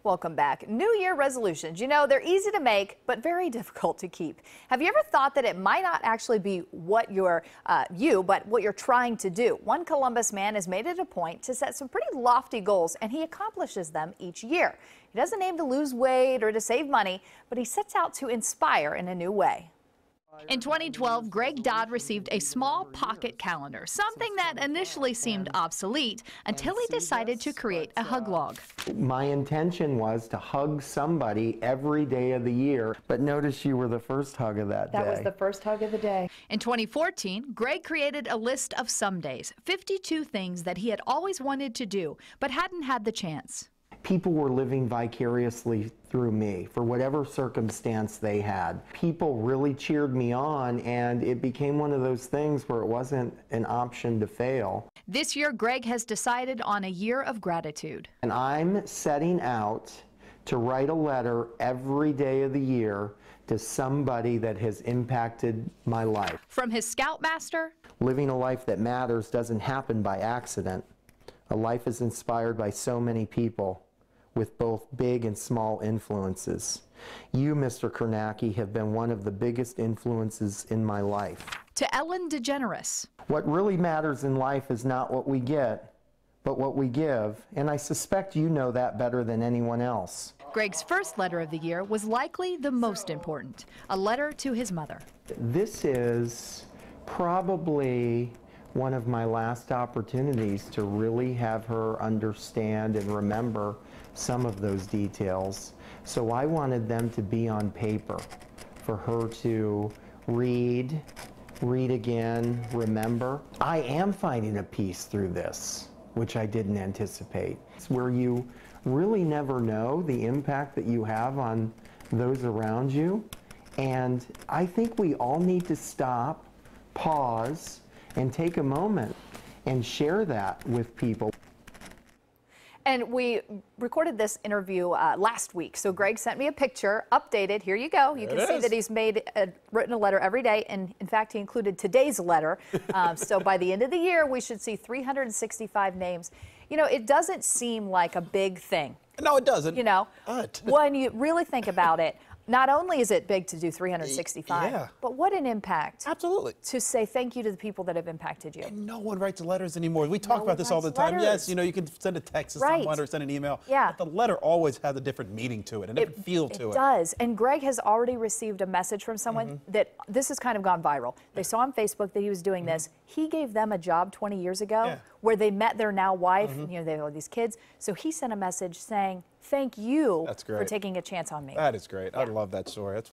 Welcome back. New Year resolutions. You know, they're easy to make, but very difficult to keep. Have you ever thought that it might not actually be what but what you're trying to do? One Columbus man has made it a point to set some pretty lofty goals, and he accomplishes them each year. He doesn't aim to lose weight or to save money, but he sets out to inspire in a new way. In 2012, Gregg Dodd received a small pocket calendar, something that initially seemed obsolete until he decided to create a hug log. My intention was to hug somebody every day of the year, but notice you were the first hug of that day. That was the first hug of the day. In 2014, Gregg created a list of some days, 52 things that he had always wanted to do, but hadn't had the chance. People were living vicariously through me for whatever circumstance they had. People really cheered me on, and it became one of those things where it wasn't an option to fail. This year, Gregg has decided on a year of gratitude. And I'm setting out to write a letter every day of the year to somebody that has impacted my life. From his Scoutmaster, living a life that matters doesn't happen by accident. A life is inspired by so many people with both big and small influences. You, Mr. Kornacki, have been one of the biggest influences in my life. To Ellen DeGeneres. What really matters in life is not what we get, but what we give, and I suspect you know that better than anyone else. Gregg's first letter of the year was likely the most important, a letter to his mother. This is probably one of my last opportunities to really have her understand and remember some of those details. So I wanted them to be on paper for her to read again, remember. I am finding a peace through this, which I didn't anticipate. It's where you really never know the impact that you have on those around you. And I think we all need to stop, pause, and take a moment and share that with people. And we recorded this interview last week. So Gregg sent me a picture, updated. Here you go. You can see that he's written a letter every day. And in fact, he included today's letter. So by the end of the year, we should see 365 names. You know, it doesn't seem like a big thing. No, it doesn't. You know, when you really think about it, not only is it big to do 365, but what an impact. Absolutely. To say thank you to the people that have impacted you. And no one writes letters anymore. We talk about this all the time. Yes, you know, you can send a text to someone or send an email. Yeah. But the letter always has a different meaning to it, a different feel to it. It does. And Gregg has already received a message from someone that this has kind of gone viral. They saw on Facebook that he was doing this. He gave them a job 20 years ago where they met their now wife. You know, they have all these kids. So he sent a message saying, thank you for taking a chance on me. That is great. I love that story. That's